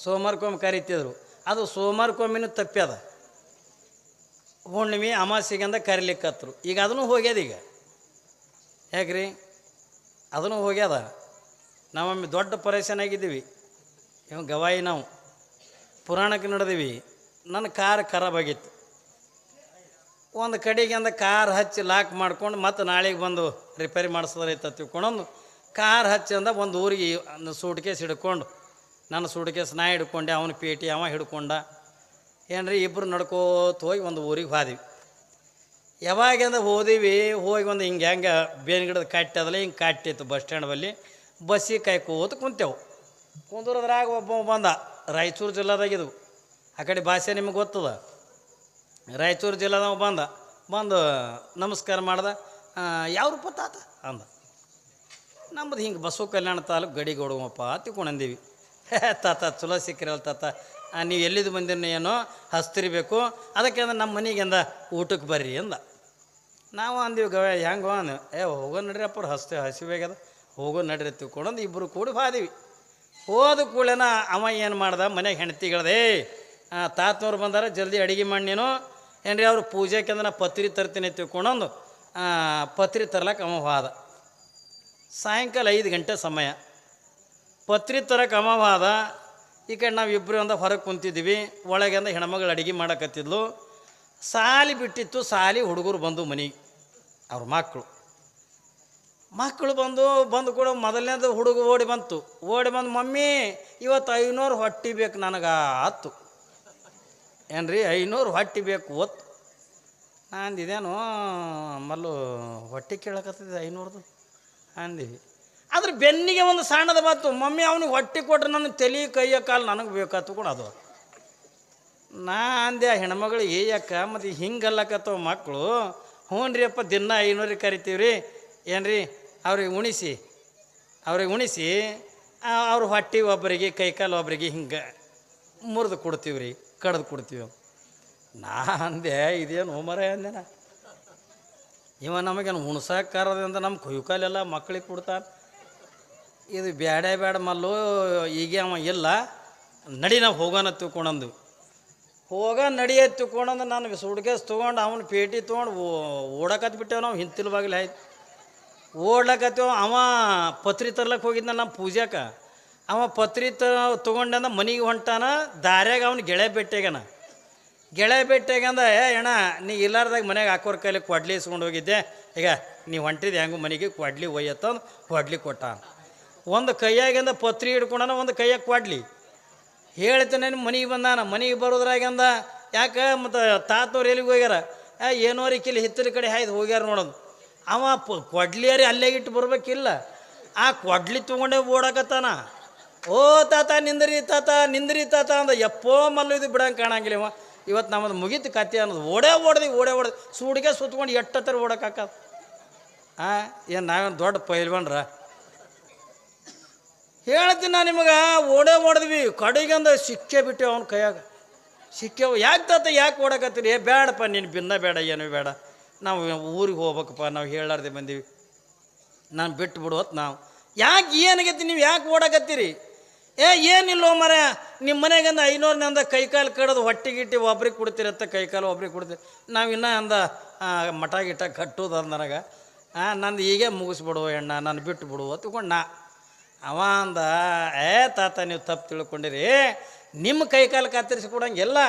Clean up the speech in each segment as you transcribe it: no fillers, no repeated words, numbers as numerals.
ಸೋಮವಾರಕ್ಕೊಮ್ಮೆ ಕರಿತಿದ್ರು. ಅದು ಸೋಮವಾರಕ್ಕೊಮ್ಮೆನೂ ತಪ್ಪ್ಯದ. ಹುಣ್ಣಿಮೆ ಅಮಾಸಿಗೆಂದ ಕರಿಲಿಕ್ಕತ್ರು. ಈಗ ಅದನ್ನು ಹೋಗ್ಯದ. ಈಗ ಯಾಕ್ರಿ ಅದನ್ನು ಹೋಗ್ಯದ. ನಾವೊಮ್ಮೆ ದೊಡ್ಡ ಪರೇಶಾನ್ ಆಗಿದ್ದೀವಿ. ಇವ ಗವಾಯಿ ನಾವು ಪುರಾಣಕ್ಕೆ ನಡೆದೀವಿ. ನನ್ನ ಕಾರ್ ಖರಾಬ್ ಆಗಿತ್ತು. ಒಂದು ಕಡೆಗೆ ಅಂದ ಕಾರ್ ಹಚ್ಚಿ ಲಾಕ್ ಮಾಡ್ಕೊಂಡು ಮತ್ತು ನಾಳೆಗೆ ಬಂದು ರಿಪೇರಿ ಮಾಡಿಸೋದೈತೆ ತಿಳ್ಕೊಂಡು ಕಾರ್ ಹಚ್ಚಿ ಅಂದ ಒಂದು ಊರಿಗೆ ಸೂಟ್ಕೇಸ್ ಹಿಡ್ಕೊಂಡು, ನನ್ನ ಸೂಟ್ಕೇಸ್ ನಾ ಹಿಡ್ಕೊಂಡೆ, ಅವನ ಪೇಟಿ ಅವ ಹಿಡ್ಕೊಂಡ. ಏನ್ರಿ ಇಬ್ಬರು ನಡ್ಕೋತ ಹೋಗಿ ಒಂದು ಊರಿಗೆ ಹೋದ್ವಿ. ಯಾವಾಗಂದ ಹೋದೀವಿ. ಹೋಗಿ ಒಂದು ಹೆಂಗೆ ಬೇವಿನ ಗಿಡದ ಕಟ್ಟಿ ಅದಲ್ಲ, ಹಿಂಗೆ ಕಟ್ಟಿತ್ತು ಬಸ್ ಸ್ಟ್ಯಾಂಡ್ ಬಲ್ಲಿ. ಬಸ್ಸಿಗೆ ಕಾಯ್ಕೋತ ಕುಂತೇವು. ಕುಂದ್ರದ್ರಾಗ ಒಬ್ಬ ಬಂದ. ರಾಯಚೂರು ಜಿಲ್ಲಾದಾಗಿದ್ದು. ಆ ಕಡೆ ಭಾಷೆ ನಿಮಗೆ ಗೊತ್ತದ. ರಾಯಚೂರು ಜಿಲ್ಲಾದವ ಬಂದು ನಮಸ್ಕಾರ ಮಾಡ್ದ. ಯಾವ ರೂಪ ತಾತ ಅಂದ. ನಮ್ಮದು ಹಿಂಗೆ ಬಸವ ಕಲ್ಯಾಣ ತಾಲೂಕು ಗಡಿಗೋಡುವಪ್ಪ ತಿಳ್ಕೊಂಡಂದೀವಿ. ತಾತ ಚಲೋ ಸಿಕ್ಕಿರಲ್ಲ ತಾತ, ನೀವು ಎಲ್ಲಿದ್ದು ಬಂದಿನ ಏನೋ ಹಸ್ತಿರ್ಬೇಕು, ಅದಕ್ಕೆ ಅಂದ್ರೆ ನಮ್ಮ ಮನೆಗೆ ಅಂದ ಊಟಕ್ಕೆ ಬರ್ರಿ ಅಂದ. ನಾವು ಅಂದೀವಿ ಹೆಂಗೆ ಅಂದ. ಹೋಗೋ ನಡ್ರಿ ಅಪ್ಪ ಹಸಿವಾಗ್ಯದ, ಹೋಗೋ ನಡ್ರಿ ತಿಳ್ಕೊಂಡಂದು ಇಬ್ಬರು ಕೂಡಿ ಹಾದೀವಿ. ಹೋದ ಕೂಡಲೇನ ಅವ ಏನು ಮಾಡ್ದ, ಮನೆಗೆ ಹೆಂಡ್ತಿಗಳದೇ ತಾತನವ್ರು ಬಂದಾರ, ಜಲ್ದಿ ಅಡುಗೆ ಮಾಡಿ ನೀನು ಏನ್ರಿ ಅವ್ರು ಪೂಜೆಗೆ ಅಂದ್ರೆ ನಾ ಪತ್ರಿ ತರ್ತೀನಿ ತಿಳ್ಕೊಂಡೊಂದು ಪತ್ರಿ ತರ್ಲಕ್ಕೆ ಅವ ಹೋದ. ಸಾಯಂಕಾಲ 5 ಗಂಟೆ ಸಮಯ. ಪತ್ರಿ ತರಕ್ಕೆ ಅವ ಹೋದ. ಈ ಕಡೆ ನಾವು ಇಬ್ಬರು ಅಂದ ಹೊರಗೆ ಕುಂತಿದ್ದೀವಿ. ಒಳಗೆ ಅಂದ ಹೆಣ್ಮಗಳು ಅಡುಗೆ ಮಾಡಕತ್ತಿದ್ಲು. ಸಾಲಿ ಬಿಟ್ಟಿತ್ತು. ಸಾಲಿ ಹುಡುಗರು ಬಂದು ಮನೆಗೆ, ಅವ್ರ ಮಕ್ಕಳು ಬಂದು ಕೂಡ ಮೊದಲನೇದು ಹುಡುಗ ಓಡಿ ಬಂತು. ಬಂದು ಮಮ್ಮಿ ಇವತ್ತು 500 ಹೊಟ್ಟಿ ಬೇಕು ನನಗೆ ಆತು. ಏನ್ರಿ 500 ಹೊಟ್ಟಿ ಬೇಕು ಒತ್ತು. ಅಂದಿದೇನು ಮಲ್ಲು ಹೊಟ್ಟೆ ಕೇಳಕತ್ತಿದ್ದೆ 500ದು ಅಂದೀವಿ. ಅದ್ರ ಬೆನ್ನಿಗೆ ಒಂದು ಸಣ್ಣದ ಬಂತು. ಮಮ್ಮಿ ಅವನಿಗೆ ಹೊಟ್ಟೆ ಕೊಟ್ರೆ ನನ್ನ ತಲೆ ಕೈಯ ಕಾಲು ನನಗೆ ಬೇಕಾತು ಕೂಡ ಅದು. ನಾ ಅಂದೆ ಹೆಣ್ಮಗಳಿಗೆ ಯಾಕ ಮತ್ತು ಹಿಂಗಲ್ಲಕತ್ತವ ಮಕ್ಕಳು. ಹ್ಞೂ ರೀ ಅಪ್ಪ ದಿನ 500 ಕರಿತೀವಿ ರೀ. ಏನ್ರಿ ಅವ್ರಿಗೆ ಉಣಿಸಿ ಅವ್ರ ಹೊಟ್ಟೆ ಒಬ್ಬರಿಗೆ ಕೈಕಾಲು ಒಬ್ಬರಿಗೆ ಹಿಂಗೆ ಮುರಿದು ಕೊಡ್ತೀವಿ ರೀ, ಕಡ್ದು ಕೊಡ್ತೀವಿ. ನಾ ಅಂದೆ ಇದೇನು ಮರ ಅಂದೆನ. ಇವ ನಮಗೇನು ಉಣ್ಸಕ್ಕಾರದಿಂದ ನಮ್ಮ ಕೊಯ್ಕಾಲೆಲ್ಲ ಮಕ್ಕಳಿಗೆ ಕೊಡ್ತಾನೆ. ಇದು ಬೇಡ ಮಲ್ಲು, ಈಗ ಅವ ಇಲ್ಲ, ನಡಿ ನಾವು ಹೋಗೋಣ ತಿಳ್ಕೊಂಡಂದು. ನಡಿಯ ತಿಳ್ಕೊಂಡಂದು ನಾನು ಸುಡ್ಕೇಸ್ ತೊಗೊಂಡು ಅವನ ಪೇಟಿ ತೊಗೊಂಡು ಓಡಕತ್ ಬಿಟ್ಟೇವು. ನಾವು ಹಿಂತಿಲ್ ಬಾಗಿಲು ಆಯ್ತು ಓಡ್ಲಕತ್ತೇವ. ಅವ ಪತ್ರಿ ತರ್ಲಕ್ಕೆ ಹೋಗಿದ್ನ ನಮ್ಮ ಪೂಜಾಕ. ಅವ ಪತ್ರಿ ತೊಗೊಂಡಂದ ಮನೆಗೆ ಹೊಂಟಾನ. ದಾರ್ಯಾಗ ಅವನು ಗೆಳೆ ಭೇಟಿಯಾಗಂದ ಅಣ್ಣ ನೀ ಇಲ್ಲಾರ್ದಾಗ ಮನೆಗೆ ಹಾಕೋರ್ ಕೈಲಿ ಕೊಡ್ಲಿ ಇಸ್ಕೊಂಡು ಹೋಗಿದ್ದೆ, ಈಗ ನೀವು ಹೊಂಟಿದ್ದು ಹೆಂಗೂ ಮನೆಗೆ ಕೊಡ್ಲಿ ಒಯ್ಯತ್ತಂದು ಕೊಡ್ಲಿ ಕೊಟ್ಟ. ಒಂದು ಕೈಯಾಗಿಂದ ಪತ್ರಿ ಹಿಡ್ಕೊಂಡನ, ಒಂದು ಕೈಯಾಗ ಕೊಡ್ಲಿ. ಹೇಳ್ತೇನೆ ಮನೆಗೆ ಬಂದಾನ. ಮನೆಗೆ ಬರೋದ್ರಾಗಂದ ಯಾಕೆ ಮತ್ತು ತಾತವ್ರು ಎಲ್ಲಿಗೆ ಹೋಗ್ಯಾರ, ಏನೋರಿ ಕಿಲ್ಲಿ ಹಿತ್ತಲ ಕಡೆ ಹಾಯ್ದು ಹೋಗ್ಯಾರ ನೋಡೋದು. ಅವ ಕೊಡ್ಲಿಯರಿ ಅಲ್ಲೇ ಇಟ್ಟು ಬರ್ಬೇಕಿಲ್ಲ. ಆ ಕೊಡ್ಲಿ ತೊಗೊಂಡೇ ಓಡಕತ್ತಾನ. ಓ ತಾತ ನಿಂದ್ರಿ ತಾತ ಅಂದ. ಎಪ್ಪೋ ಮಲ್ಲು ಇದು ಬಿಡಂಗೆ ಕಾಣಂಗಿಲ್ಲ. ಇವ ಇವತ್ತು ನಮ್ಮದು ಮುಗೀತು ಕತೆ ಅನ್ನೋದು. ಓಡೇ ಹೊಡೆದು ಸೂಡಿಗೆ ಸುತ್ಕೊಂಡು ಎಟ್ಟತ್ತರ ಓಡಕ್ಕಾಕದ. ಏನು ನಾವೇನು ದೊಡ್ಡ ಪೈಲ್ವನ್ರ ಹೇಳ್ತೀನಿ ನಾ ನಿಮಗೆ. ಹೊಡೆದ್ವಿ ಕಡೆಗಂದ ಸಿಕ್ಕೇ ಬಿಟ್ಟೆವು ಅವ್ನ ಕೈಯಾಗ. ಸಿಕ್ಕೇವು. ಯಾಕೆ ಓಡಕತ್ತೀರಿ? ಬೇಡಪ್ಪ ನೀನು ಭಿನ್ನ ಬೇಡ, ಏನು ಬೇಡ, ನಾವು ಊರಿಗೆ ಹೋಗ್ಬೇಕಪ್ಪ, ನಾವು ಹೇಳಾರ್ದೆ ಬಂದೀವಿ, ನಾನು ಬಿಟ್ಟು ಬಿಡುವತ್ತು ನಾವು. ಯಾಕೆ ಏನಾಗೈತಿ, ನೀವು ಯಾಕೆ ಓಡಕತ್ತೀರಿ? ಏನಿಲ್ಲೋ ಮರ, ನಿಮ್ಮ ಮನೆಗಂದ 500 ನಂದ ಕೈಕಾಲು ಕಡ್ದು ಹೊಟ್ಟೆಗಿಟ್ಟು ಒಬ್ರಿಗೆ ಕೊಡ್ತೀರತ್ತ, ಕೈಕಾಲು ಒಬ್ರಿಗೆ ಕೊಡ್ತೀರಿ. ನಾವು ಇನ್ನೂ ಅಂದ ಮಠ ಗಿಟ ಕಟ್ಟೋದು ಅಂದ ನನಗೆ. ನಂದು ಹೀಗೆ ಮುಗಿಸ್ಬಿಡುವ ಎಣ್ಣ, ನಾನು ಬಿಟ್ಟು ಬಿಡುವ ತಿಳ್ಕೊಂಡು ಅವ ಅಂದ. ತಾತ ನೀವು ತಪ್ಪು ತಿಳ್ಕೊಂಡಿರಿ, ನಿಮ್ಮ ಕೈಕಾಲು ಕತ್ತರಿಸಿ ಕೊಡಂಗಿಲ್ಲ,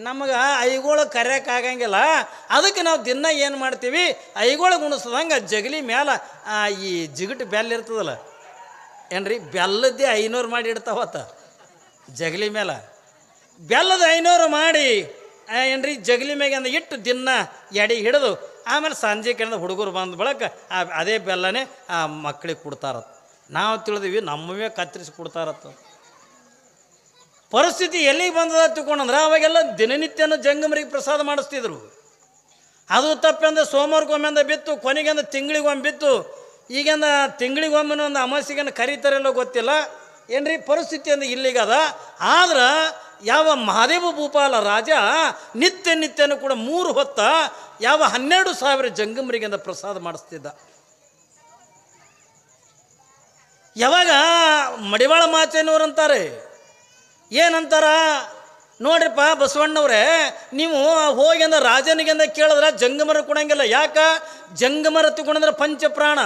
ನಮಗೆ ಐಗೋಳು ಕರೆಯೋಕ್ಕಾಗಂಗಿಲ್ಲ. ಅದಕ್ಕೆ ನಾವು ದಿನ ಏನು ಮಾಡ್ತೀವಿ, ಐಗೋಳು ಗುಣಿಸ್ದಂಗೆ ಜಗಲಿ ಮ್ಯಾಲ ಈ ಜಿಗಟು ಬೆಲ್ಲ ಇರ್ತದಲ್ಲ ಏನ್ರಿ, ಬೆಲ್ಲದ್ದೇ 500 ಮಾಡಿ ಇಡ್ತಾವತ್ತ ಜಗಲಿ ಮೇಲೆ. ಬೆಲ್ಲದ 500 ಮಾಡಿ ಏನ್ರಿ ಜಗಲಿ ಮ್ಯಾಗೆ ಅಂದ ಇಟ್ಟು ದಿನ ಎಡೆ ಹಿಡಿದು ಆಮೇಲೆ ಸಂಜೆ ಕೆಂದ ಹುಡುಗರು ಬಂದ ಬಳಕ ಅದೇ ಬೆಲ್ಲನೇ ಆ ಮಕ್ಕಳಿಗೆ ಕೊಡ್ತಾರತ್ತ. ನಾವು ತಿಳಿದೀವಿ ನಮ್ಮವೇ ಕತ್ತರಿಸಿ ಕೊಡ್ತಾರತ್ತ. ಪರಿಸ್ಥಿತಿ ಎಲ್ಲಿಗೆ ಬಂದದ ತಿಳ್ಕೊಂಡ್ರೆ ಅವಾಗೆಲ್ಲ ದಿನನಿತ್ಯನ ಜಂಗಮರಿಗೆ ಪ್ರಸಾದ ಮಾಡಿಸ್ತಿದ್ರು. ಅದು ತಪ್ಪಂದ ಸೋಮವಾರಕ್ಕೊಮ್ಮೆಂದ ಬಿತ್ತು, ಕೊನೆಗೆಂದ ತಿಂಗಳಿಗೊಮ್ಮೆ ಬಿತ್ತು. ಈಗೆಂದ ತಿಂಗಳಿಗೊಮ್ಮೆ ಒಂದು ಅಮಾಸಿಗೆನ ಕರೀತಾರೆಲ್ಲೋ ಗೊತ್ತಿಲ್ಲ ಏನ್ರಿ. ಪರಿಸ್ಥಿತಿ ಅಂದ್ರೆ ಇಲ್ಲಿಗದ. ಆದ್ರೆ ಯಾವ ಮಹಾದೇವ ಭೂಪಾಲ ರಾಜ ನಿತ್ಯನೂ ಕೂಡ 3 ಹೊತ್ತ ಯಾವ 12,000 ಜಂಗಮರಿಗೆಂದ ಪ್ರಸಾದ ಮಾಡಿಸ್ತಿದ್ದ. ಯಾವಾಗ ಮಡಿವಾಳ ಮಾಚೇನವ್ರು ಅಂತಾರೆ, ಏನಂತಾರ ನೋಡ್ರಿಪ್ಪ ಬಸವಣ್ಣವ್ರೆ, ನೀವು ಹೋಗಿ ಅಂದ ರಾಜನಿಗೆಂದ ಕೇಳಿದ್ರೆ ಜಂಗಮರ ಕೊಡಂಗಿಲ್ಲ. ಯಾಕ? ಜಂಗಮರ ತಗೊಂಡ್ರೆ ಪಂಚಪ್ರಾಣ.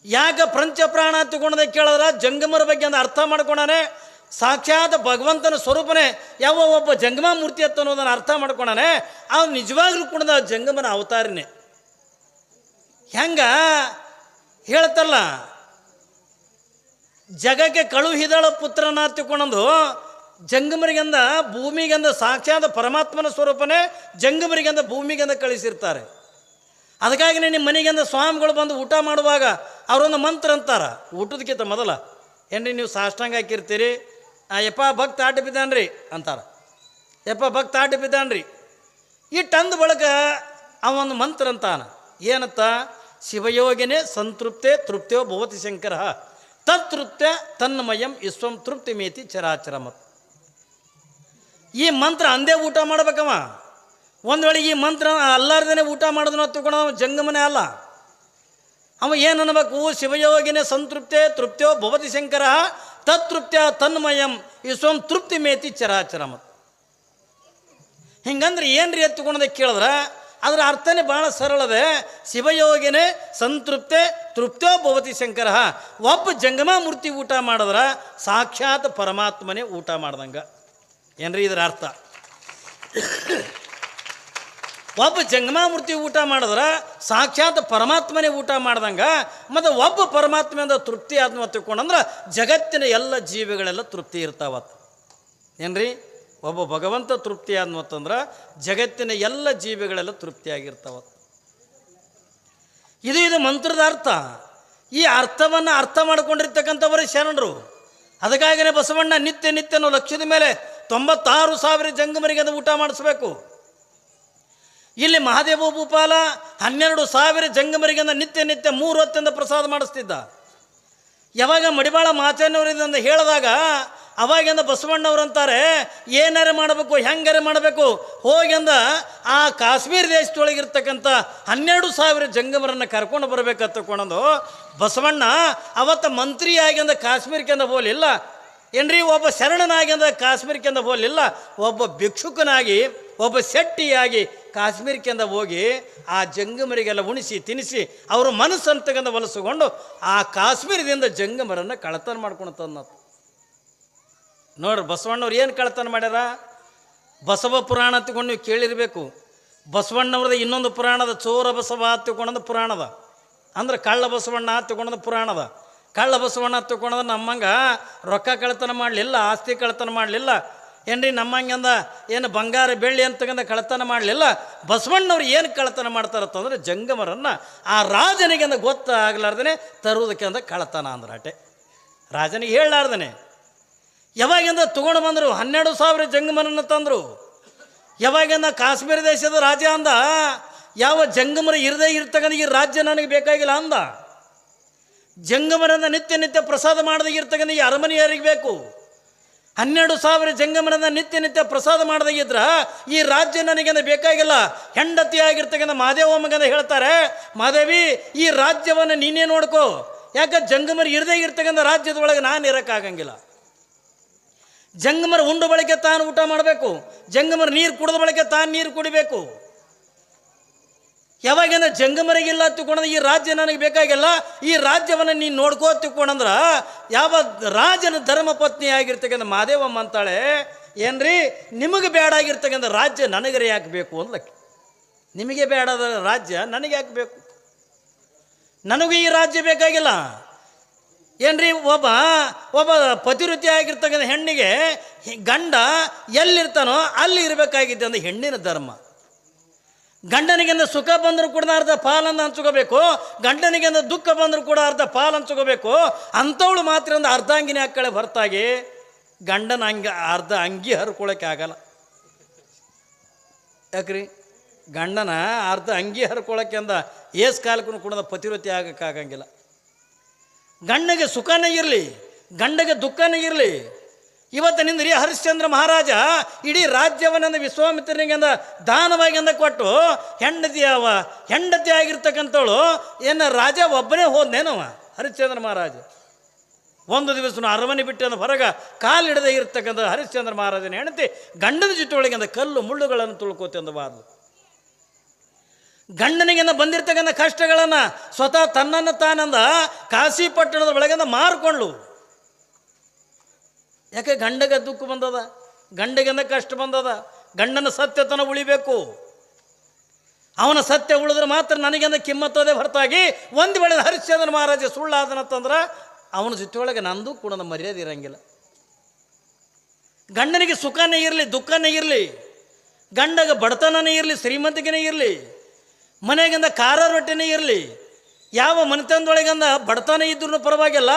ಯಾಕ ಪಂಚಪ್ರಾಣ ತಗೊಂಡದ ಕೇಳಿದ್ರೆ ಜಂಗಮರ ಬಗ್ಗೆ ಅಂದ ಅರ್ಥ ಮಾಡ್ಕೊಂಡಾನೆ. ಸಾಕ್ಷಾತ್ ಭಗವಂತನ ಸ್ವರೂಪನೇ ಯಾವ ಒಬ್ಬ ಜಂಗಮ ಮೂರ್ತಿ ಅತ್ತ ಅನ್ನೋದನ್ನು ಅರ್ಥ ಮಾಡ್ಕೊಂಡಾನೆ. ಅವ್ನು ನಿಜವಾಗ್ಲೂ ಕೂಡ ಜಂಗಮನ ಅವತಾರನೇ. ಹೆಂಗ ಹೇಳ್ತಲ್ಲ, ಜಗಕ್ಕೆ ಕಳುಹಿದಳ ಪುತ್ರನ ತಿಳ್ಕೊಂಡಂದು ಜಂಗಮರಿಗೆಂದ ಭೂಮಿಗೆಂದ ಸಾಕ್ಷಾತ್ ಪರಮಾತ್ಮನ ಸ್ವರೂಪನೇ ಜಂಗಮರಿಗೆಂದ ಭೂಮಿಗೆಂದ ಕಳಿಸಿರ್ತಾರೆ. ಅದಕ್ಕಾಗಿನೇ ನಿಮ್ಮ ಮನೆಗೆಂದ ಸ್ವಾಮಿಗಳು ಬಂದು ಊಟ ಮಾಡುವಾಗ ಅವರೊಂದು ಮಂತ್ರ ಅಂತಾರ. ಊಟದಕ್ಕಿಂತ ಮೊದಲ ಏನ್ರಿ ನೀವು ಸಾಷ್ಟಾಂಗ ಹಾಕಿರ್ತೀರಿ, ಯಪ್ಪ ಭಕ್ತ ಆಟ ಬಿದ್ದಾನ್ರಿ ಅಂತಾರ. ಯಪ್ಪ ಭಕ್ತ ಆಟ ಬಿದ್ದಾನ್ರಿ ಇಟ್ಟಂದ ಬಳಿಕ ಅವೊಂದು ಮಂತ್ರ ಅಂತಾನ. ಏನಂತ? ಶಿವಯೋಗಿನೇ ಸಂತೃಪ್ತೆ ತೃಪ್ತಿಯೋ ಭವತಿ ಶಂಕರ ತೃಪ್ತ್ಯ ತನ್ಮಯಂ ವಿಶ್ವಂ ತೃಪ್ತಿ ಮೇತಿ ಚರಾಚರಮತ್. ಈ ಮಂತ್ರ ಅಂದೇ ಊಟ ಮಾಡ್ಬೇಕವ. ಒಂದು ವೇಳೆ ಈ ಮಂತ್ರ ಅಲ್ಲಾರ್ದೇ ಊಟ ಮಾಡಿದ್ನು ತಿಳ್ಕೊಂಡು ಜಂಗಮನೇ ಅಲ್ಲ. ಅವ ಏನು ಅನ್ಬೇಕು? ಶಿವಯೋಗಿನೇ ಸಂತೃಪ್ತೆ ತೃಪ್ತಿಯೋ ಭವತಿ ಶಂಕರ ತೃಪ್ತ್ಯ ತನ್ಮಯಂ ವಿಶ್ವಂ ತೃಪ್ತಿ ಮೇತಿ ಚರಾಚರಮತ್. ಹಿಂಗಂದ್ರೆ ಏನ್ರಿ ಎತ್ತುಕೊಂಡದ ಕೇಳಿದ್ರೆ ಅದರ ಅರ್ಥನೇ ಭಾಳ ಸರಳದೆ. ಶಿವಯೋಗಿನೇ ಸಂತೃಪ್ತೆ ತೃಪ್ತಿಯೋ ಭವತಿ ಶಂಕರ. ಒಬ್ಬ ಜಂಗಮ ಮೂರ್ತಿ ಊಟ ಮಾಡಿದ್ರೆ ಸಾಕ್ಷಾತ್ ಪರಮಾತ್ಮನೇ ಊಟ ಮಾಡ್ದಂಗೆ. ಏನ್ರಿ ಇದರ ಅರ್ಥ? ಒಬ್ಬ ಜಂಗಮ ಮೂರ್ತಿ ಊಟ ಮಾಡಿದ್ರೆ ಸಾಕ್ಷಾತ್ ಪರಮಾತ್ಮನೇ ಊಟ ಮಾಡ್ದಂಗೆ. ಮತ್ತು ಒಬ್ಬ ಪರಮಾತ್ಮೆಯಿಂದ ತೃಪ್ತಿ ಆತ್ಮ ತಿಳ್ಕೊಂಡಂದ್ರೆ ಜಗತ್ತಿನ ಎಲ್ಲ ಜೀವಿಗಳೆಲ್ಲ ತೃಪ್ತಿ ಇರ್ತಾವತ್ತು. ಏನ್ರಿ? ಒಬ್ಬ ಭಗವಂತ ತೃಪ್ತಿ ಆದ್ಮತ್ತಂದ್ರೆ ಜಗತ್ತಿನ ಎಲ್ಲ ಜೀವಿಗಳೆಲ್ಲ ತೃಪ್ತಿಯಾಗಿರ್ತಾವತ್ತು. ಇದು ಮಂತ್ರದ ಅರ್ಥ. ಈ ಅರ್ಥವನ್ನು ಅರ್ಥ ಮಾಡ್ಕೊಂಡಿರ್ತಕ್ಕಂಥವರೇ ಶರಣರು. ಅದಕ್ಕಾಗಿಯೇ ಬಸವಣ್ಣ ನಿತ್ಯ ನಿತ್ಯನೋ ಲಕ್ಷದ ಮೇಲೆ 96,000 ಜಂಗಮರಿಗೆ ಅದು ಊಟ ಮಾಡಿಸ್ಬೇಕು. ಇಲ್ಲಿ ಮಹಾದೇವ ಭೂಪಾಲ 12,000 ಜಂಗಮರಿಗೆ ನಿತ್ಯ ನಿತ್ಯ 3 ಹೊತ್ತಿಂದ ಪ್ರಸಾದ ಮಾಡಿಸ್ತಿದ್ದ. ಯಾವಾಗ ಮಡಿವಾಳ ಮಾಚನ್ನವರಿಂದ ಹೇಳಿದಾಗ ಅವಾಗಿಂದ ಬಸವಣ್ಣವ್ರಂತಾರೆ, ಏನಾರೆ ಮಾಡಬೇಕು, ಹೆಂಗಾರೆ ಮಾಡಬೇಕು, ಹೋಗಿಂದ ಆ ಕಾಶ್ಮೀರ ದೇಶದೊಳಗಿರ್ತಕ್ಕಂಥ 12,000 ಜಂಗಮರನ್ನು ಕರ್ಕೊಂಡು ಬರಬೇಕಂತ ತಗೊಂಡು ಬಸವಣ್ಣ ಅವತ್ತು ಮಂತ್ರಿಯಾಗಿಂದ ಕಾಶ್ಮೀರಕ್ಕಿಂದ ಹೋಲಿಲ್ಲ. ಏನ್ರಿ? ಒಬ್ಬ ಶರಣನಾಗಿಂದ ಕಾಶ್ಮೀರಕ್ಕಿಂದ ಹೋಲಿಲ್ಲ. ಒಬ್ಬ ಭಿಕ್ಷುಕನಾಗಿ ಒಬ್ಬ ಶೆಟ್ಟಿಯಾಗಿ ಕಾಶ್ಮೀರಕ್ಕಿಂದ ಹೋಗಿ ಆ ಜಂಗಮರಿಗೆಲ್ಲ ಉಣಿಸಿ ತಿನ್ನಿಸಿ ಅವರು ಮನಸ್ಸಂತಗಂದ ಹೊಲಸಿಕೊಂಡು ಆ ಕಾಶ್ಮೀರದಿಂದ ಜಂಗಮರನ್ನು ಕಳತನ ಮಾಡ್ಕೊಂಡು ತಂದ. ನೋಡ್ರಿ ಬಸವಣ್ಣವ್ರು ಏನು ಕಳತನ ಮಾಡ್ಯಾರ? ಬಸವ ಪುರಾಣ ತಗೊಂಡು ನೀವು ಕೇಳಿರಬೇಕು. ಬಸವಣ್ಣವ್ರದ ಇನ್ನೊಂದು ಪುರಾಣದ ಚೋರ ಬಸವ ತಗೊಂಡದ ಪುರಾಣದ, ಅಂದ್ರೆ ಕಳ್ಳ ಬಸವಣ್ಣ ತಗೊಂಡದ ಪುರಾಣದ. ಕಳ್ಳ ಬಸವಣ್ಣ ತಗೊಂಡದ ನಮ್ಮಂಗೆ ರೊಕ್ಕ ಕಳತನ ಮಾಡಲಿಲ್ಲ, ಆಸ್ತಿ ಕಳತನ ಮಾಡಲಿಲ್ಲ. ಏನ್ರಿ ನಮ್ಮಂಗಂದ ಏನು ಬಂಗಾರ ಬೆಳ್ಳಿ ಅಂತಗಂದ ಕಳತನ ಮಾಡಲಿಲ್ಲ. ಬಸವಣ್ಣವ್ರು ಏನು ಕಳತನ ಮಾಡ್ತಾರತ್ತಂದ್ರೆ ಜಂಗಮರನ್ನು ಆ ರಾಜನಿಗೆಂದ ಗೊತ್ತಾಗಲಾರ್ದೇ ತರುವುದಕ್ಕೆ ಅಂದ ಕಳತನ ಅಂದ್ರೆ ಅಟೆ. ರಾಜನಿಗೆ ಹೇಳಲಾರ್ದೇ ಯಾವಾಗಿಂದ ತೊಗೊಂಡು ಬಂದರು 12,000 ಜಂಗಮರನ್ನು ತಂದರು. ಯಾವಾಗಿಂದ ಕಾಶ್ಮೀರ ದೇಶದ ರಾಜ ಅಂದ, ಯಾವ ಜಂಗಮರ ಇರದೇ ಇರ್ತಕ್ಕಂಥ ಈ ರಾಜ್ಯ ನನಗೆ ಬೇಕಾಗಿಲ್ಲ ಅಂದ. ಜಂಗಮರನ್ನ ನಿತ್ಯ ನಿತ್ಯ ಪ್ರಸಾದ ಮಾಡದೇ ಇರ್ತಕ್ಕಂಥ ಈ ಅರಮನೆ ಯಾರಿಗೆ ಬೇಕು? 12,000 ಜಂಗಮರನ್ನ ನಿತ್ಯ ನಿತ್ಯ ಪ್ರಸಾದ ಮಾಡದಾಗಿದ್ರ ಈ ರಾಜ್ಯ ನನಗೆಂದ ಬೇಕಾಗಿಲ್ಲ. ಹೆಂಡತಿಯಾಗಿರ್ತಕ್ಕಂಥ ಮಾದೇವಮ್ಮಗಂದ ಹೇಳ್ತಾರೆ, ಮಾದೇವಿ ಈ ರಾಜ್ಯವನ್ನು ನೀನೇ ನೋಡ್ಕೋ. ಯಾಕೆ? ಜಂಗಮರ ಇರದೇ ಇರ್ತಕ್ಕಂಥ ರಾಜ್ಯದೊಳಗೆ ನಾನು ಇರೋಕ್ಕಾಗಂಗಿಲ್ಲ. ಜಂಗಮರ ಉಂಡು ಬಳಿಕೆ ತಾನು ಊಟ ಮಾಡಬೇಕು, ಜಂಗಮರ ನೀರು ಕುಡಿದ ಬಳಿಕೆ ತಾನು ನೀರು ಕುಡಿಬೇಕು. ಯಾವಾಗಿಂದ ಜಂಗಮರಿಗಿಲ್ಲ ತಿಳ್ಕೊಂಡ್ರೆ ಈ ರಾಜ್ಯ ನನಗೆ ಬೇಕಾಗಿಲ್ಲ, ಈ ರಾಜ್ಯವನ್ನು ನೀನು ನೋಡ್ಕೋ ತಿಳ್ಕೊಂಡ್ರ ಯಾವ ರಾಜನ ಧರ್ಮಪತ್ನಿ ಆಗಿರ್ತಕ್ಕಂಥ ಮಾದೇವಮ್ಮ ಅಂತಾಳೆ, ಏನ್ರಿ ನಿಮಗೆ ಬೇಡ ಆಗಿರ್ತಕ್ಕಂಥ ರಾಜ್ಯ ನನಗರೆ ಯಾಕೆ ಬೇಕು ಅಂದ್ಲಕ್ಕೆ. ನಿಮಗೆ ಬೇಡದ ರಾಜ್ಯ ನನಗೆ ಯಾಕೆ ಬೇಕು? ನನಗೂ ಈ ರಾಜ್ಯ ಬೇಕಾಗಿಲ್ಲ. ಏನ್ರಿ ಒಬ್ಬ ಪತಿವೃತ್ತಿ ಆಗಿರ್ತಕ್ಕಂಥ ಹೆಣ್ಣಿಗೆ ಗಂಡ ಎಲ್ಲಿರ್ತಾನೋ ಅಲ್ಲಿ ಇರಬೇಕಾಗಿದ್ದೆ ಅಂದ್ರೆ ಹೆಣ್ಣಿನ ಧರ್ಮ. ಗಂಡನಿಗೆಂದ ಸುಖ ಬಂದರೂ ಕೂಡ ಅರ್ಧ ಪಾಲನ್ನು ಹಂಚ್ಕೋಬೇಕು, ಗಂಡನಿಗೆಂದ ದುಃಖ ಬಂದರೂ ಕೂಡ ಅರ್ಧ ಪಾಲು ಹಂಚ್ಕೋಬೇಕು. ಅಂಥವಳು ಮಾತ್ರ ಒಂದು ಅರ್ಧಾಂಗಿನಿ ಹಾಕಳೆ ಹೊರತಾಗಿ ಗಂಡನ ಅರ್ಧ ಅಂಗಿ ಹರ್ಕೊಳಕ್ಕೆ ಆಗಲ್ಲ. ಯಾಕ್ರಿ? ಗಂಡನ ಅರ್ಧ ಅಂಗಿ ಹರ್ಕೊಳಕ್ಕೆ ಅಂದ ಏಸ್ ಕಾಲಕ್ಕೂ ಕೂಡ ಪತಿವೃತ್ತಿ ಆಗಕ್ಕಾಗಂಗಿಲ್ಲ. ಗಂಡಗೆ ಸುಖನೇ ಇರಲಿ, ಗಂಡಗೆ ದುಃಖನೇ ಇರಲಿ. ಇವತ್ತು ನಿಂದ್ರಿ ಹರಿಶ್ಚಂದ್ರ ಮಹಾರಾಜ ಇಡೀ ರಾಜ್ಯವನ್ನ ವಿಶ್ವಾಮಿತ್ರನಿಗೆಂದ ದಾನವಾಗಿ ಅಂದ ಕೊಟ್ಟು ಹೆಂಡತಿ ಆಗಿರ್ತಕ್ಕಂಥವಳು ಏನು ರಾಜ ಒಬ್ಬನೇ ಹೋದ್ನೇನವ ಹರಿಶ್ಚಂದ್ರ ಮಹಾರಾಜ. ಒಂದು ದಿವಸ ಅರಮನೆ ಬಿಟ್ಟು ಹೊರಗೆ ಕಾಲು ಹಿಡದೆ ಇರ್ತಕ್ಕಂಥ ಹರಿಶ್ಚಂದ್ರ ಮಹಾರಾಜನ ಹೆಂಡತಿ ಗಂಡನ ಜೊತೆಯೊಳಗಿಂದ ಕಲ್ಲು ಮುಳ್ಳುಗಳನ್ನು ತುಳ್ಕೋತೆಂದಬಾರದು. ಗಂಡನಿಗೆಂದ ಬಂದಿರ್ತಕ್ಕಂಥ ಕಷ್ಟಗಳನ್ನು ಸ್ವತಃ ತನ್ನನ್ನು ತಾನಂದ ಕಾಶಿ ಪಟ್ಟಣದ ಒಳಗಿಂದ ಮಾರ್ಕೊಂಡು. ಯಾಕೆ ಗಂಡಗೆ ದುಃಖ ಬಂದದ, ಗಂಡಗೆಂದ ಕಷ್ಟ ಬಂದದ, ಗಂಡನ ಸತ್ಯತನ ಉಳಿಬೇಕು. ಅವನ ಸತ್ಯ ಉಳಿದ್ರೆ ಮಾತ್ರ ನನಗೆಂದ ಕಿಮ್ಮತ್ತೋದೇ ಹೊರತಾಗಿ ಒಂದು ವೇಳೆ ಹರಿಶ್ಚಂದ್ರ ಮಹಾರಾಜ ಸುಳ್ಳಾದನಂತಂದ್ರೆ ಅವನ ಜೊತೆಯೊಳಗೆ ನಂದು ಕೂಡ ಮರ್ಯಾದೆ ಇರಂಗಿಲ್ಲ. ಗಂಡನಿಗೆ ಸುಖನೇ ಇರಲಿ ದುಃಖನೇ ಇರಲಿ, ಗಂಡಗ ಬಡತನನೇ ಇರಲಿ ಶ್ರೀಮಂತಿಗೆನೇ ಇರಲಿ, ಮನೆಗಿಂದ ಖಾರ ರೊಟ್ಟಿನೇ ಇರಲಿ, ಯಾವ ಮನೆತನದೊಳಗಿಂದ ಬಡತನ ಇದ್ರೂ ಪರವಾಗಿಲ್ಲ,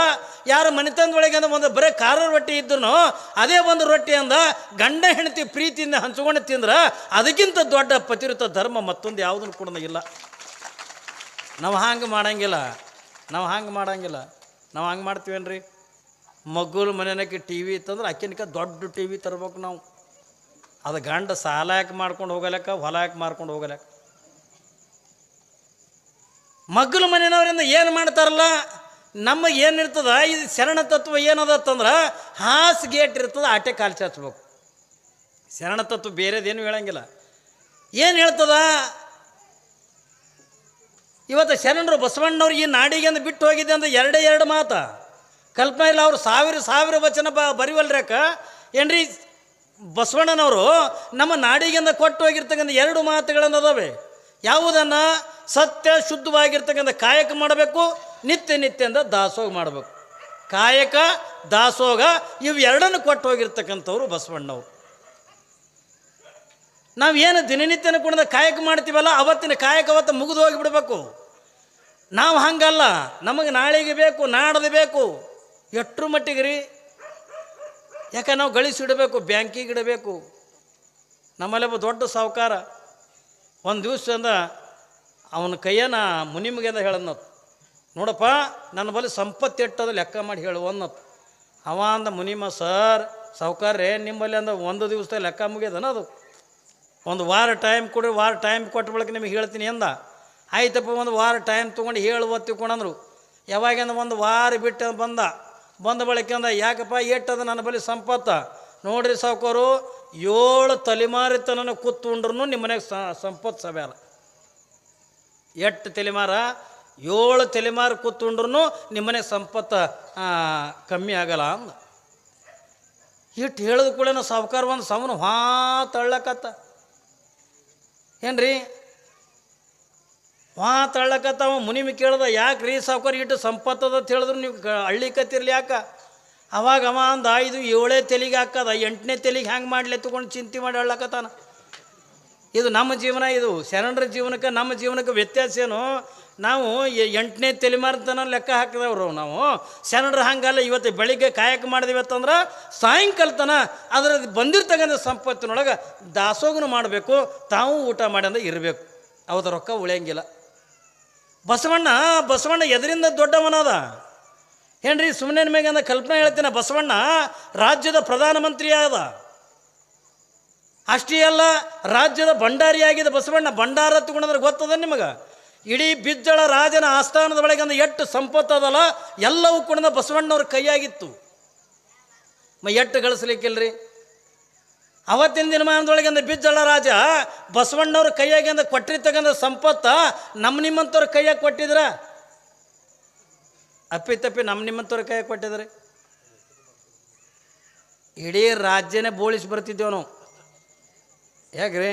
ಯಾರ ಮನೆತನದೊಳಗಿಂದ ಒಂದು ಬರೀ ಖಾರ ರೊಟ್ಟಿ ಇದ್ರೂ ಅದೇ ಒಂದು ರೊಟ್ಟಿಯಿಂದ ಗಂಡ ಹೆಂಡತಿ ಪ್ರೀತಿಯಿಂದ ಹಂಚ್ಕೊಂಡು ತಿಂದ್ರೆ ಅದಕ್ಕಿಂತ ದೊಡ್ಡ ಪತಿವ್ರತ ಧರ್ಮ ಮತ್ತೊಂದು ಯಾವುದನ್ನು ಕೂಡ ಇಲ್ಲ. ನಾವು ಹಂಗೆ ಮಾಡಂಗಿಲ್ಲ, ನಾವು ಹಂಗೆ ಮಾಡ್ತೀವೇನ್ರಿ? ಮಗ್ಗಲು ಮನೆಯಕ್ಕೆ ಟಿ ವಿ ಇತ್ತಂದ್ರೆ ಅಕ್ಕಿನಕ ದೊಡ್ಡ ಟಿ ವಿ ತರ್ಬೇಕು ನಾವು. ಅದು ಗಂಡ ಸಾಲ ಯಾಕೆ ಮಾಡ್ಕೊಂಡು ಹೋಗಲಕ್ಕ, ಹೊಲ ಯಾಕೆ ಮಾರ್ಕೊಂಡು ಹೋಗಲಕ್ಕ. ಮಗ್ಗಲು ಮನೆಯವರಿಂದ ಏನು ಮಾಡ್ತಾರಲ್ಲ, ನಮಗೆ ಏನಿರ್ತದ ಇದು ಶರಣ ತತ್ವ ಏನದತ್ತಂದ್ರೆ ಹಾಸ್ ಗೇಟ್ ಇರ್ತದೆ, ಆಟೆ ಕಾಲು ಚಾಚ್ಬೇಕು. ಶರಣ ತತ್ವ ಬೇರೆದೇನು ಹೇಳಂಗಿಲ್ಲ. ಏನು ಹೇಳ್ತದ ಇವತ್ತು ಶರಣರು ಬಸವಣ್ಣವ್ರು ಈ ನಾಡಿಗೆ ಅಂದು ಬಿಟ್ಟು ಹೋಗಿದೆ ಅಂದ್ರೆ ಎರಡು ಮಾತು ಕಲ್ಪನೆ ಇಲ್ಲ. ಅವರು ಸಾವಿರ ವಚನ ಬರಿವಲ್ರಕ್ಕ ಏನ್ರಿ? ಬಸವಣ್ಣನವರು ನಮ್ಮ ನಾಡಿಗೆಂದ ಕೊಟ್ಟು ಹೋಗಿರ್ತಕ್ಕಂಥ 2 ಮಾತುಗಳನ್ನು ಅದಾವೆ. ಯಾವುದನ್ನು? ಸತ್ಯ ಶುದ್ಧವಾಗಿರ್ತಕ್ಕಂಥ ಕಾಯಕ ಮಾಡಬೇಕು, ನಿತ್ಯ ದಾಸೋಗ ಮಾಡಬೇಕು. ಕಾಯಕ ದಾಸೋಗ ಇವು ಎರಡನ್ನು ಕೊಟ್ಟು ಹೋಗಿರ್ತಕ್ಕಂಥವ್ರು ಬಸವಣ್ಣವ್ರು. ನಾವು ಏನು ದಿನನಿತ್ಯನ ಕೂಡ ಕಾಯಕ ಮಾಡ್ತೀವಲ್ಲ, ಅವತ್ತಿನ ಕಾಯಕ ಅವತ್ತು ಮುಗಿದು ಹೋಗಿಬಿಡ್ಬೇಕು. ನಾವು ಹಂಗಲ್ಲ, ನಮಗೆ ನಾಳೆಗೆ ಬೇಕು, ನಾಡದು ಬೇಕು. ಎಷ್ಟರ ಮಟ್ಟಿಗೆ ರೀ? ಯಾಕೆ ನಾವು ಗಳಿಸಿಡಬೇಕು, ಬ್ಯಾಂಕಿಗೆ ಇಡಬೇಕು. ನಮ್ಮಲ್ಲಿ ಒಬ್ಬ ದೊಡ್ಡ ಸಾಹುಕಾರ ಒಂದು ದಿವಸದಿಂದ ಅವನ ಕೈಯನ್ನ ಮುನಿಮಗೆ ಅಂತ ಹೇಳನ್ನತ್ತು, ನೋಡಪ್ಪ ನನ್ನ ಬಳಿ ಸಂಪತ್ತು ಎಟ್ಟದ ಲೆಕ್ಕ ಮಾಡಿ ಹೇಳು ಅನ್ನತ್ತು. ಅವ ಅಂದ ಮುನಿಮ, ಸರ್ ಸಾಹುಕಾರ್ರೆ ನಿಮ್ಮಲ್ಲಿ ಅಂದ ಒಂದು ದಿವಸದಾಗ ಲೆಕ್ಕ ಮುಗಿಯದನ, ಅದು ಒಂದು ವಾರ ಟೈಮ್ ಕೊಡಿ, ವಾರ ಟೈಮ್ ಕೊಟ್ಟ ಬಳಿಕ ನಿಮಗೆ ಹೇಳ್ತೀನಿ ಅಂದ. ಆಯ್ತಪ್ಪ ಒಂದು ವಾರ ಟೈಮ್ ತೊಗೊಂಡು ಹೇಳುವ ತಿಳ್ಕೊಂಡಂದ್ರು. ಯಾವಾಗಂದ ಒಂದು ವಾರ ಬಿಟ್ಟು ಬಂದ ಬಳಿಕ ಅಂದ, ಯಾಕಪ್ಪ ಎಟ್ಟದ ನನ್ನ ಬಳಿ ಸಂಪತ್ತ? ನೋಡ್ರಿ ಸಾಹುಕಾರು, 7 ತಲೆಮಾರಿತನ ಕೂತ್ಕೊಂಡ್ರು ನಿಮ್ಮ ಮನೆಗೆ ಸಂಪತ್ತು ಸಭೆಯಲ್ಲ. 8 ತಲೆಮಾರ 7 ತಲೆಮಾರು ಕೂತ್ಕೊಂಡ್ರು ನಿಮ್ಮ ಮನೆಗೆ ಸಂಪತ್ತು ಕಮ್ಮಿ ಆಗಲ್ಲ ಅಂದ. ಇಟ್ಟು ಹೇಳಿದ ಕೂಡ ನಾವು ಸಾಹುಕಾರ ಒಂದು ಸಮನು ತಳ್ಳಕತ್ತ ಏನ್ರಿ? ತಳ್ಳಕತ್ತ. ಅವ ಮುನಿಮಿ ಕೇಳ್ದ, ಯಾಕೆ ರೀ ಸಾಹುಕಾರ ಇಟ್ಟು ಸಂಪತ್ತದ ಅಂತ ಹೇಳಿದ್ರು ನೀವು ಹಳ್ಳಿ ಕತ್ತಿರ್ಲಿ ಯಾಕ? ಅವಾಗ ಅವ ಅಂದ, ಇದು 7 ತೆಲಿಗೆ ಹಾಕದ, 8ನೇ ತೆಲಿಗೆ ಹ್ಯಾಂಗೆ ಮಾಡ್ಲಿ ತಗೊಂಡು ಚಿಂತೆ ಮಾಡಿ ಹೇಳಕತ್ತಾನ. ಇದು ನಮ್ಮ ಜೀವನ, ಇದು ಶರಣರ ಜೀವನಕ್ಕೆ ನಮ್ಮ ಜೀವನಕ್ಕೆ ವ್ಯತ್ಯಾಸ ಏನು? ನಾವು 8ನೇ ತಲೆಮಾರ್ತನ ಲೆಕ್ಕ ಹಾಕಿದವರು ನಾವು. ಶರಣರು ಹಂಗಲ್ಲ. ಇವತ್ತು ಬೆಳಿಗ್ಗೆ ಕಾಯಕ ಮಾಡಿದಿವತ್ತಂದ್ರೆ ಸಾಯಂಕಾಲ ಅದರ ಬಂದಿರ್ತಕ್ಕಂಥ ಸಂಪತ್ತಿನೊಳಗೆ ದಾಸೋಗನು ಮಾಡಬೇಕು, ತಾವು ಊಟ ಮಾಡಿ ಇರಬೇಕು. ಅವತ್ತು ರೊಕ್ಕ ಉಳಿಯಂಗಿಲ್ಲ. ಬಸವಣ್ಣ ಎದರಿಂದ ದೊಡ್ಡವನದ ಏನ್ರಿ? ಸುಮ್ಮನೆ ನಿಮಗೆ ಅಂದ ಕಲ್ಪನೆ ಹೇಳ್ತೇನೆ. ಬಸವಣ್ಣ ರಾಜ್ಯದ ಪ್ರಧಾನಮಂತ್ರಿ ಆದ. ಅಷ್ಟೇ ಅಲ್ಲ, ರಾಜ್ಯದ ಭಂಡಾರಿಯಾಗಿದೆ ಬಸವಣ್ಣ. ಭಂಡಾರ ತಗೊಂಡ್ರೆ ಗೊತ್ತದ ನಿಮಗೆ? ಇಡೀ ಬಿಜ್ಜಳ ರಾಜನ ಆಸ್ಥಾನದ ಒಳಗೆ ಒಂದು 8 ಸಂಪತ್ತು ಅದಲ್ಲ, ಎಲ್ಲವೂ ಕೂಡ ಬಸವಣ್ಣವ್ರ ಕೈಯಾಗಿತ್ತು. ಎಟ್ಟು ಗಳಿಸ್ಲಿಕ್ಕಿಲ್ರಿ. ಅವತ್ತಿನ ದಿನಮಾನದೊಳಗೆ ಅಂದ್ರೆ ಬಿಜ್ಜಳ ರಾಜ ಬಸವಣ್ಣವ್ರ ಕೈಯಾಗಿ ಅಂದ್ರೆ ಕೊಟ್ಟಿರ್ತಕ್ಕಂಥ ಸಂಪತ್ತ ನಿಮ್ಮಂಥವ್ರ ಕೈಯಾಗಿ ಕೊಟ್ಟಿದ್ರ? ಅಪ್ಪಿತಪ್ಪಿ ನಿಮ್ಮಂಥವ್ರ ಕೈಯಾಗಿ ಕೊಟ್ಟಿದ್ರಿ. ಇಡೀ ರಾಜ್ಯನೇ ಬೋಳಿಸಿ ಬರ್ತಿದ್ದೇವೆ ನಾವು. ಹೇಗ್ರಿ?